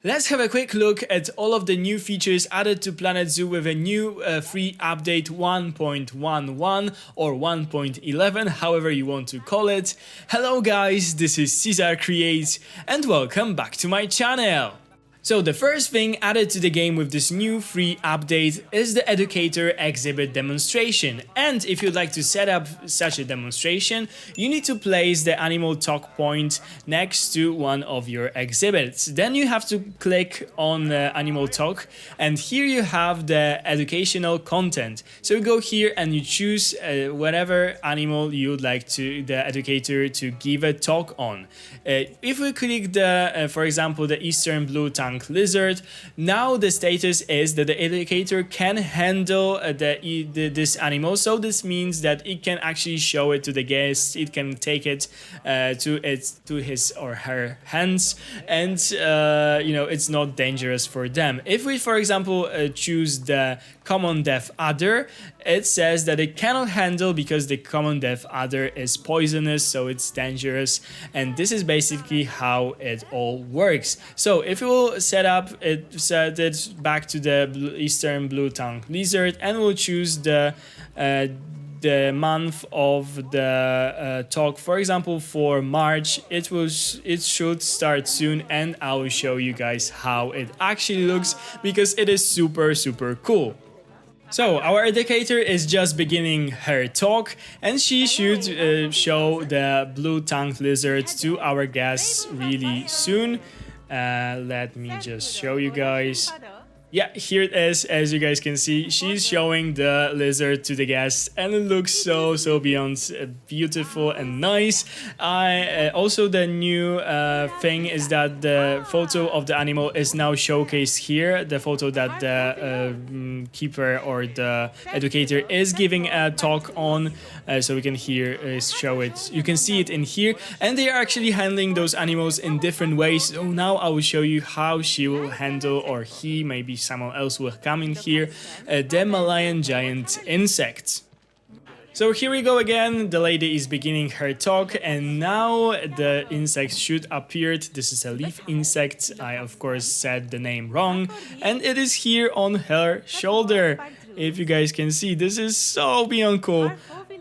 Let's have a quick look at all of the new features added to Planet Zoo with a new free update 1.11 or 1.11, however you want to call it. Hello guys, this is Caesar Creates and welcome back to my channel. So the first thing added to the game with this new free update is the Educator exhibit demonstration, and if you'd like to set up such a demonstration, you need to place the animal talk point next to one of your exhibits. Then you have to click on animal talk, and here you have the educational content. So you go here and you choose whatever animal you would like the educator to give a talk on. If we click for example, the Eastern blue tongue lizard, now the status is that the educator can handle this animal. So this means that it can actually show it to the guest, it can take it to his or her hands, and it's not dangerous for them. If we, for example, choose the common deaf adder, it says that it cannot handle because the common deaf adder is poisonous, so it's dangerous, and this is basically how it all works. So if we will set it back to the Eastern blue tongue lizard, and we'll choose the month of the talk, for example for March, it should start soon, and I will show you guys how it actually looks because it is super cool. So our educator is just beginning her talk, and she should show the blue-tongued lizard to our guests really soon. Let me just show you guys. Yeah, here it is. As you guys can see, she's showing the lizard to the guests, and it looks so beyond beautiful and nice. Also, the new thing is that the photo of the animal is now showcased here. The photo that the keeper or the educator is giving a talk on, so we can show it. You can see it in here, and they are actually handling those animals in different ways. So now I will show you how she will handle, or he, maybe someone else will come in here, the Malayan giant insect. So here we go again, the lady is beginning her talk, and now the insect should appear. This is a leaf insect, I of course said the name wrong, and it is here on her shoulder. If you guys can see, this is so beyond cool.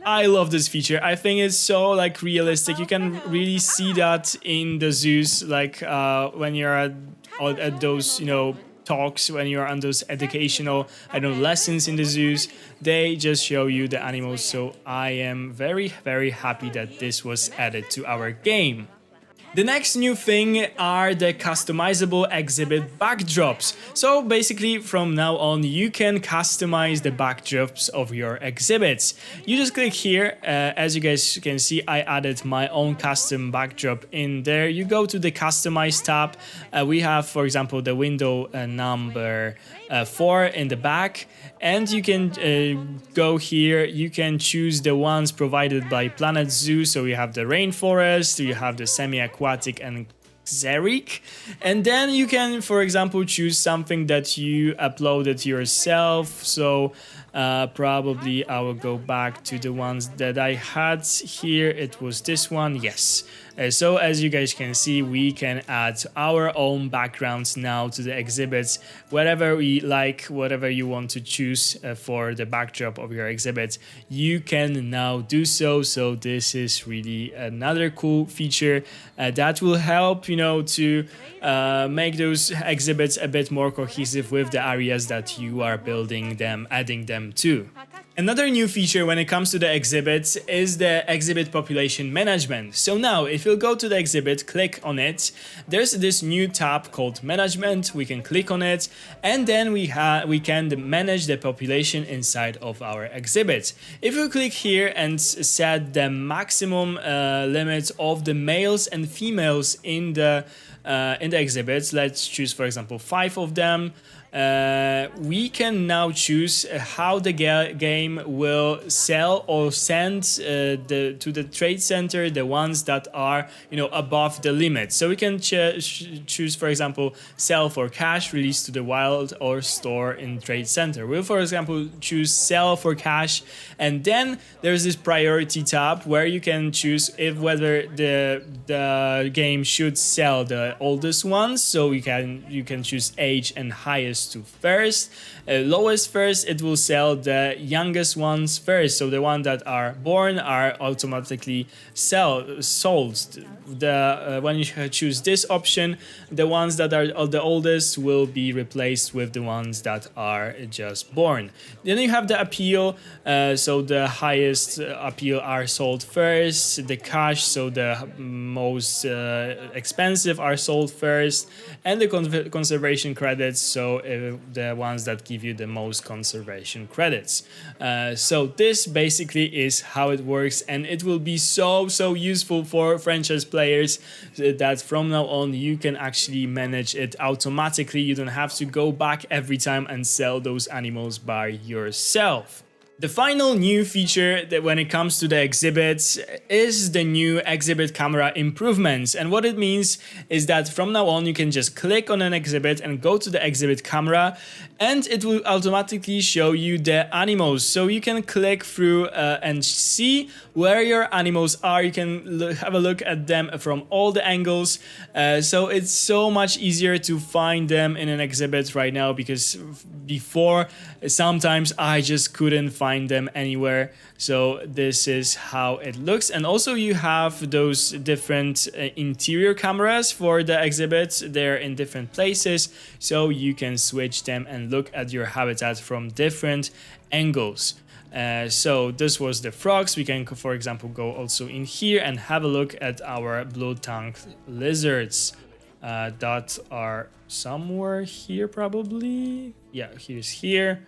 I love this feature. I think it's so realistic. You can really see that in the zoos, when you're at those talks, when you're on those educational lessons in the zoos, they just show you the animals. So I am very happy that this was added to our game. The next new thing are the customizable exhibit backdrops. So basically from now on you can customize the backdrops of your exhibits. You just click here, as you guys can see I added my own custom backdrop in there. You go to the customize tab, we have for example the window number 4 in the back, and you can go here, you can choose the ones provided by Planet Zoo. So you have the rainforest, you have the semi-aquatic and xeric, and then you can for example choose something that you uploaded yourself. So probably I will go back to the ones that I had here. It was this one, yes. So as you guys can see, we can add our own backgrounds now to the exhibits, whatever we like, whatever you want to choose for the backdrop of your exhibit, you can now do so. So this is really another cool feature that will help to make those exhibits a bit more cohesive with the areas that you are building them, adding them to. Another new feature when it comes to the exhibits is the exhibit population management. So now if you go to the exhibit, click on it, there's this new tab called management. We can click on it, and then we can manage the population inside of our exhibit. If you click here and set the maximum limit of the males and females in the exhibits, let's choose for example 5 of them. We can now choose how the game will sell or send to the trade center the ones that are above the limit. So we can choose for example sell for cash, release to the wild, or store in trade center. We'll for example choose sell for cash, and then there's this priority tab where you can choose whether the game should sell the the oldest ones, so you can choose age and highest to first. Lowest first, it will sell the youngest ones first, so the ones that are born are automatically sold. When you choose this option, the ones that are the oldest will be replaced with the ones that are just born. Then you have the appeal, so the highest appeal are sold first, the cash, so the most expensive are sold first, and the conservation credits, so the ones that give you the most conservation credits. So this basically is how it works, and it will be so useful for franchise players that from now on you can actually manage it automatically. You don't have to go back every time and sell those animals by yourself. The final new feature that when it comes to the exhibits is the new exhibit camera improvements. And what it means is that from now on you can just click on an exhibit and go to the exhibit camera, and it will automatically show you the animals. So you can click through and see where your animals are. You can have a look at them from all the angles. So it's so much easier to find them in an exhibit right now, because before sometimes I just couldn't find them anywhere. So this is how it looks. And also you have those different interior cameras for the exhibits. They're in different places, so you can switch them and look at your habitat from different angles. So this was the frogs. We can, for example, go also in here and have a look at our blue-tongued lizards that are somewhere here probably. Yeah, here's here.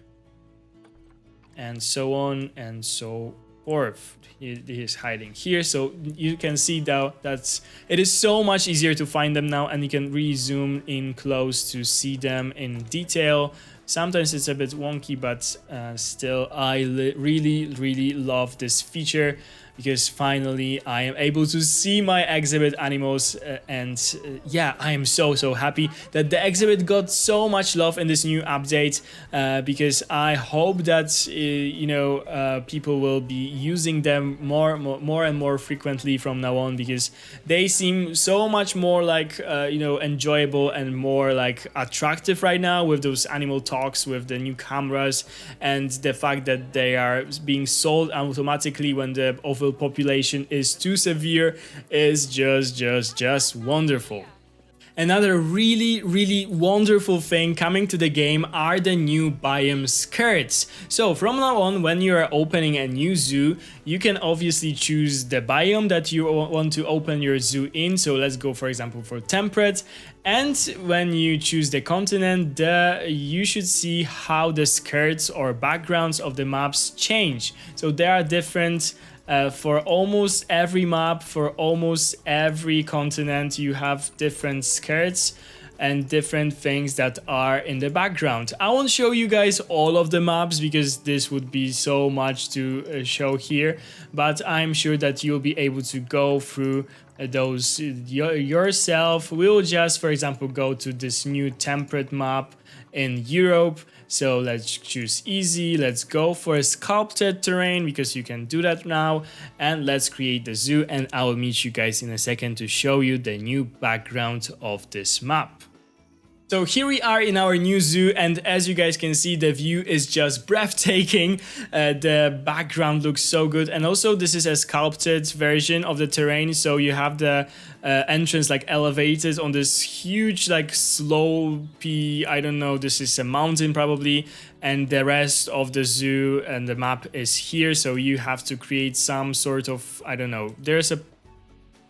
And so on and so forth. He is hiding here, so you can see that it is so much easier to find them now, and you can really zoom in close to see them in detail. Sometimes it's a bit wonky, but still I really love this feature, because finally I am able to see my exhibit animals, yeah, I am so happy that the exhibit got so much love in this new update, because I hope that people will be using them more and more frequently from now on, because they seem so much more like enjoyable and more like attractive right now with those animal talks, with the new cameras, and the fact that they are being sold automatically when the population is too severe is just wonderful. Another really wonderful thing coming to the game are the new Biome Skirts. So from now on, when you are opening a new zoo, you can obviously choose the biome that you want to open your zoo in. So let's go, for example, for temperate. And when you choose the continent, you should see how the skirts or backgrounds of the maps change. So there are different for almost every map, for almost every continent, you have different skirts and different things that are in the background. I won't show you guys all of the maps because this would be so much to show here, but I'm sure that you'll be able to go through those yourself. We'll just, for example, go to this new temperate map in Europe. So let's choose easy, let's go for a sculpted terrain because you can do that now, and let's create the zoo, and I will meet you guys in a second to show you the new background of this map. So here we are in our new zoo, and as you guys can see, the view is just breathtaking. The background looks so good, and also this is a sculpted version of the terrain, so you have the entrance like elevated on this huge like slopey, I don't know, this is a mountain probably, and the rest of the zoo and the map is here, so you have to create some sort of, I don't know, there's a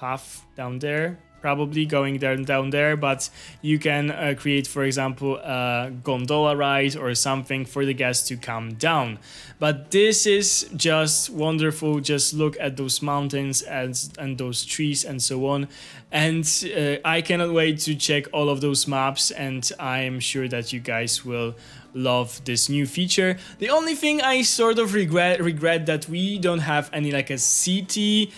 path down there probably going down there, but you can create, for example, a gondola ride or something for the guests to come down. But this is just wonderful. Just look at those mountains and those trees and so on. And I cannot wait to check all of those maps, and I'm sure that you guys will love this new feature. The only thing I sort of regret that we don't have any like a city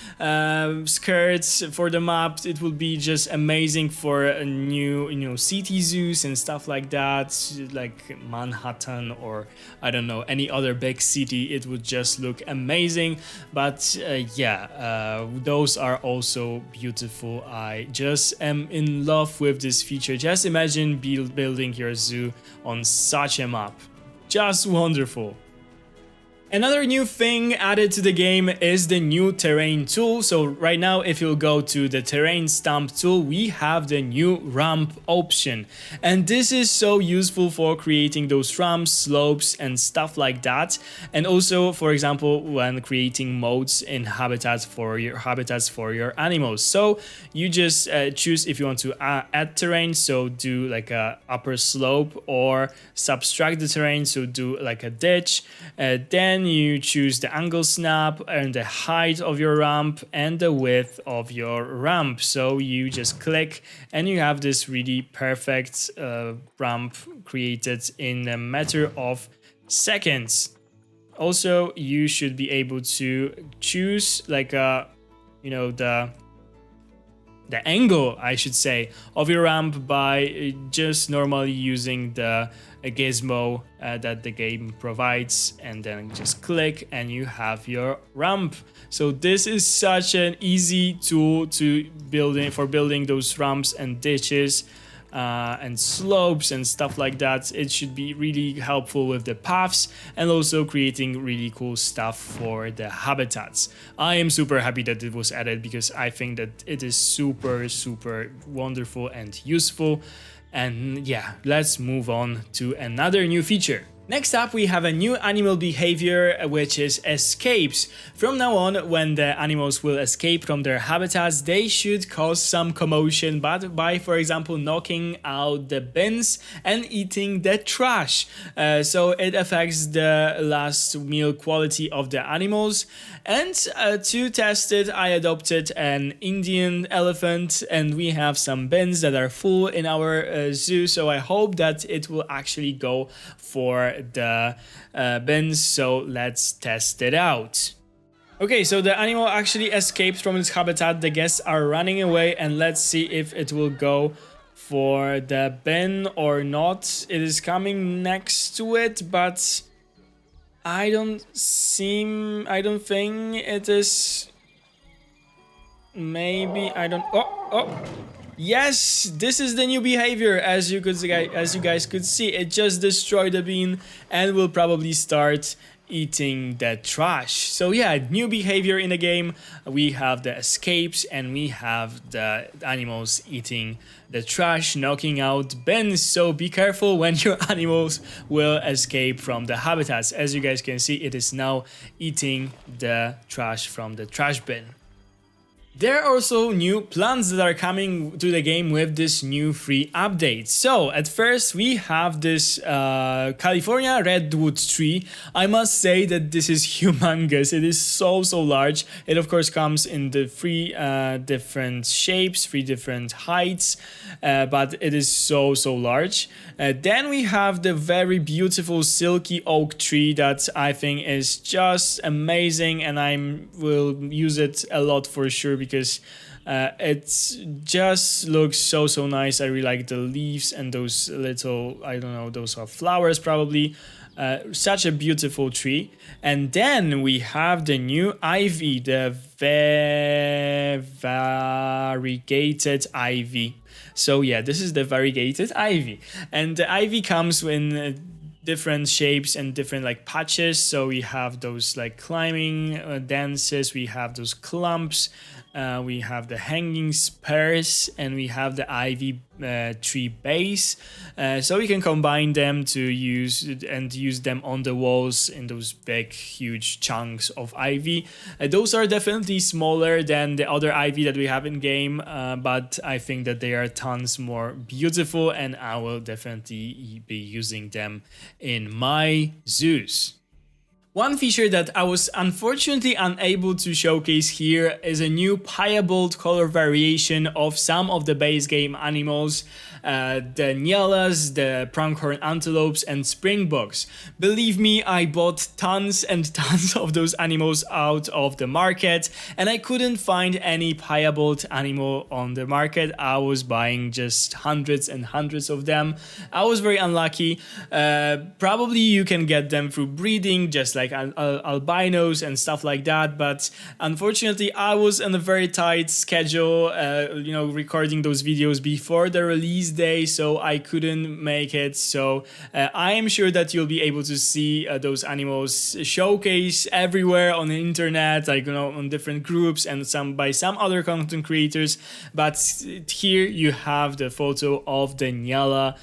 skirts for the map. It would be be just amazing for a new, city zoos and stuff like that, like Manhattan or I don't know, any other big city. It would just look amazing. But those are also beautiful. I just am in love with this feature. Just imagine building your zoo on such a map. Just wonderful. Another new thing added to the game is the new terrain tool. So right now, if you'll go to the terrain stamp tool, we have the new ramp option. And this is so useful for creating those ramps, slopes, and stuff like that. And also, for example, when creating modes in habitats for your animals. So you just choose if you want to add terrain, so do like a upper slope, or subtract the terrain, so do like a ditch. Then you choose the angle snap and the height of your ramp and the width of your ramp. So you just click and you have this really perfect ramp created in a matter of seconds. Also, you should be able to choose like the angle, I should say, of your ramp by just normally using the gizmo that the game provides, and then just click and you have your ramp. So this is such an easy tool to building those ramps and ditches and slopes and stuff like that. It should be really helpful with the paths and also creating really cool stuff for the habitats. I am super happy that it was added because I think that it is super wonderful and useful. And yeah, let's move on to another new feature. Next up, we have a new animal behavior, which is escapes. From now on, when the animals will escape from their habitats, they should cause some commotion, but by, for example, knocking out the bins and eating the trash. So it affects the last meal quality of the animals. And to test it, I adopted an Indian elephant, and we have some bins that are full in our zoo. So I hope that it will actually go for the bins. So let's test it out. Okay, so the animal actually escaped from its habitat. The guests are running away, and let's see if it will go for the bin or not. It is coming next to it, but I don't think it is. Maybe I don't. Oh. Yes, this is the new behavior. As you guys could see, it just destroyed the bin and will probably start eating the trash. So yeah, new behavior in the game. We have the escapes and we have the animals eating the trash, knocking out bins. So be careful when your animals will escape from the habitats. As you guys can see, it is now eating the trash from the trash bin. There are also new plants that are coming to the game with this new free update. So at first we have this California redwood tree. I must say that this is humongous. It is so large. It of course comes in the three different shapes, three different heights, but it is so large. Then we have the very beautiful silky oak tree that I think is just amazing, and I will use it a lot for sure because it just looks so nice. I really like the leaves and those little, I don't know, those are flowers probably. Such a beautiful tree. And then we have the new ivy, the variegated ivy. So yeah, this is the variegated ivy, and the ivy comes in different shapes and different like patches. So we have those like climbing dances, we have those clumps, we have the hanging spurs, and we have the ivy tree base. So we can combine them to use them on the walls in those big huge chunks of ivy. Those are definitely smaller than the other ivy that we have in game, but I think that they are tons more beautiful, and I will definitely be using them in my zoos. One feature that I was unfortunately unable to showcase here is a new Piebald color variation of some of the base game animals, the Nyelas, the pronghorn antelopes and springboks. Believe me, I bought tons and tons of those animals out of the market and I couldn't find any Piebald animal on the market. I was buying just hundreds and hundreds of them. I was very unlucky. Probably you can get them through breeding, just like albinos and stuff like that, but unfortunately I was on a very tight schedule, recording those videos before the release day, so I couldn't make it. So I am sure that you'll be able to see those animals showcased everywhere on the internet, like on different groups and by some other content creators. But here you have the photo of the Nyala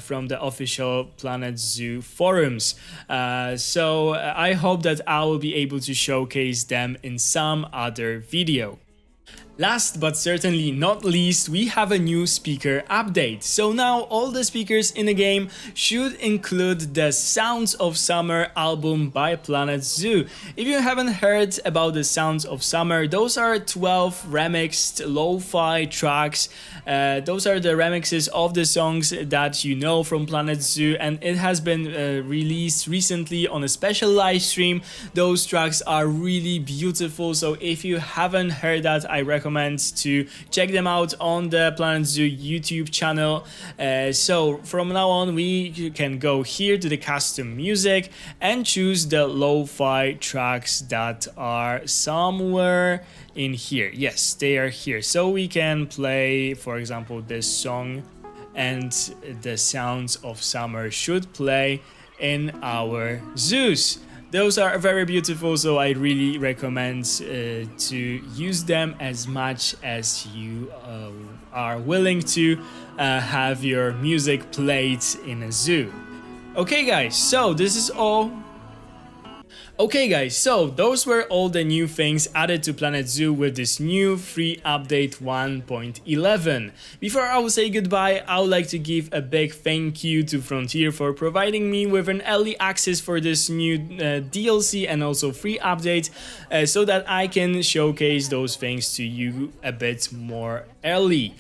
from the official Planet Zoo forums. So I hope that I will be able to showcase them in some other video. Last but certainly not least, we have a new speaker update. So now all the speakers in the game should include the Sounds of Summer album by Planet Zoo. If you haven't heard about the Sounds of Summer, those are 12 remixed lo-fi tracks. Those are the remixes of the songs that you know from Planet Zoo, and it has been released recently on a special live stream. Those tracks are really beautiful, so if you haven't heard that, I recommend to check them out on the Planet Zoo YouTube channel. So from now on we can go here to the custom music and choose the lo-fi tracks that are somewhere in here. Yes, they are here. So we can play, for example, this song, and the Sounds of Summer should play in our zoos. Those are very beautiful, so I really recommend to use them as much as you are willing to have your music played in a zoo. Okay guys, so this is all. Okay guys, so those were all the new things added to Planet Zoo with this new free update 1.11. Before I will say goodbye, I would like to give a big thank you to Frontier for providing me with an early access for this new DLC and also free update, so that I can showcase those things to you a bit more early.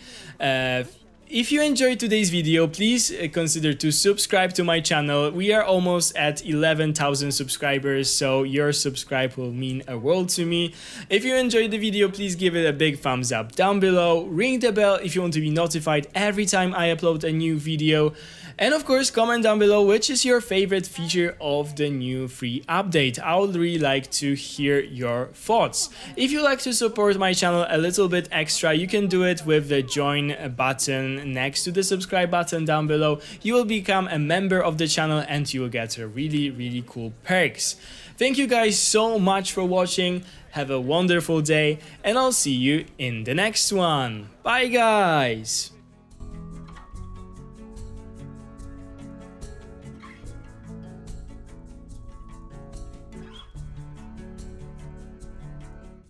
If you enjoyed today's video, please consider to subscribe to my channel. We are almost at 11,000 subscribers, so your subscribe will mean a world to me. If you enjoyed the video, please give it a big thumbs up down below. Ring the bell if you want to be notified every time I upload a new video. And of course, comment down below which is your favorite feature of the new free update. I would really like to hear your thoughts. If you like to support my channel a little bit extra, you can do it with the join button next to the subscribe button down below. You will become a member of the channel and you will get a really cool perks. Thank you guys so much for watching. Have a wonderful day and I'll see you in the next one. Bye guys!